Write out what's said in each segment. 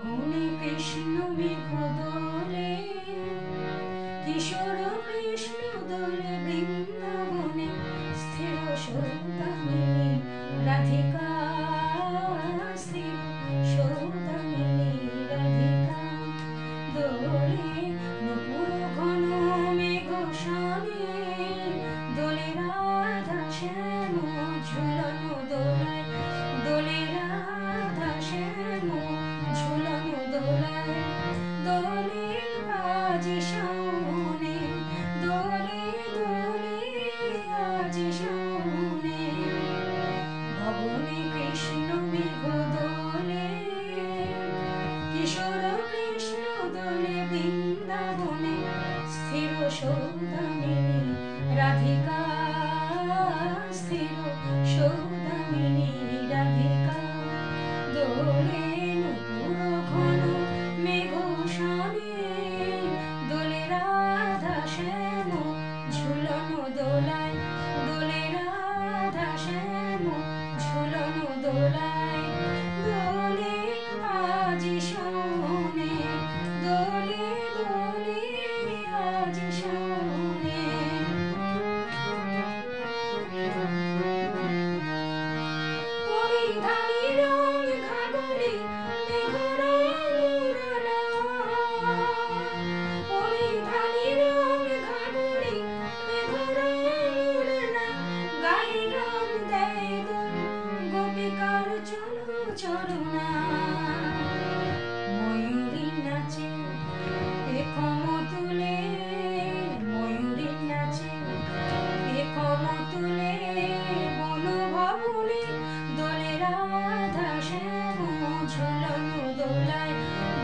গুণে কৃষ্ণ মেঘ দোলে, কিশোর কৃষ্ণ দোলে বৃন্দাবনে, স্থির সৌদামিনী রাধিকা, স্থির সৌদামিনী রাধিকা। দোলে নূপুর ঘন মেঘ শ্যামে, দোলে রাধা শ্যাম ঝুলন দোলায়, দোলে রাধা শ্যাম ঝুলন দোলায়। দোলে আজি শাওনে, দোলে দোলে আজি শাওনে, ভবনে কৃষ্ণ মেঘ দোলে, কিশোর কৃষ্ণ দোলে বৃন্দাবনে, স্থির সৌদামিনী রাধিকা, স্থির সৌদামিনী রাধিকা। দোলে নূপুর ঘন মেঘ শ্যামে, দোলে রাধা শ্যাম ঝুলন দোলায়, দোলে রাধা শ্যাম ঝুলন দোলায়। দোলে আজি শাওনে, দোলে দোলে আজি শাওনে। পরিধানী রং ঘাগরে মেঘরঙ উড়না, পরিধানী রং ঘাগরে মেঘরঙ উড়না, গায়ে রং দেয় দোল গোপিকার চলো চরণা। ময়ূরী নাচে পেখম তুলে, ময়ূরী নাচে পেখম তুলে, বন ভবনে দোলে রাধা শ্যাম ঝুলন দোলায়,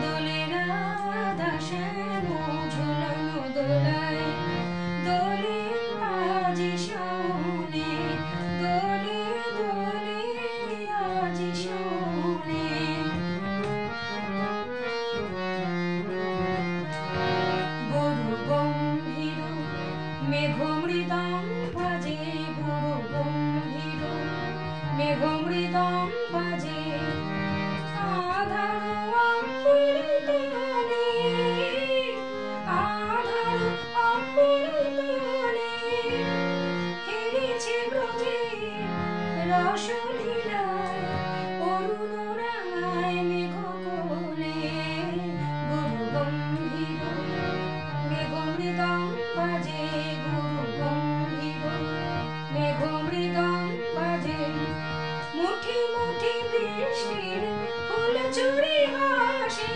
দোলে রাধা শ্যাম ঝুলন দোলায়। দোলে আজি শাওনে, দোলে দোলে আজি শাওনে। গুরু গম্ভীর মেঘ মৃদং বাজে, গুরু গম্ভীর মেঘ মৃদং বাজে, আধার অঙ্কুর তলে, আধার অঙ্কুর তলে, হেরেছে ব্রজের রসলীলায়, অরুণ রায় মেঘ কোলে। গুরু গম্ভীর মেঘ মৃদং বাজে, গুরু গম্ভীর মেঘ মৃদং বাজে, মুঠি মুঠি বৃষ্টির ফুল চুরি হাসে,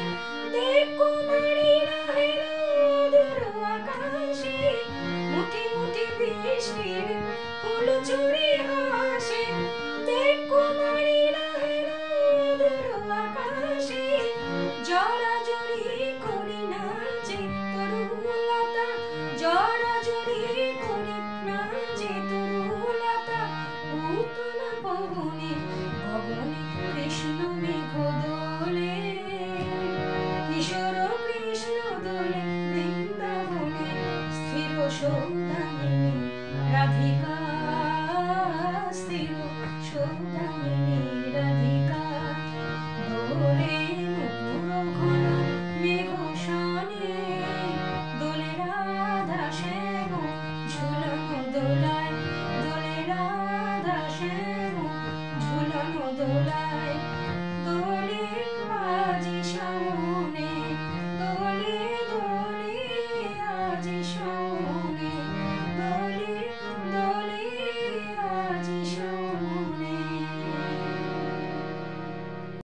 দেব কুমারীরা হেলো দূর আকাশে। মুঠি মুঠি বৃষ্টির ফুল চুরি হাসে, দেব কুমারীরা হেলো দূর আকাশে। জল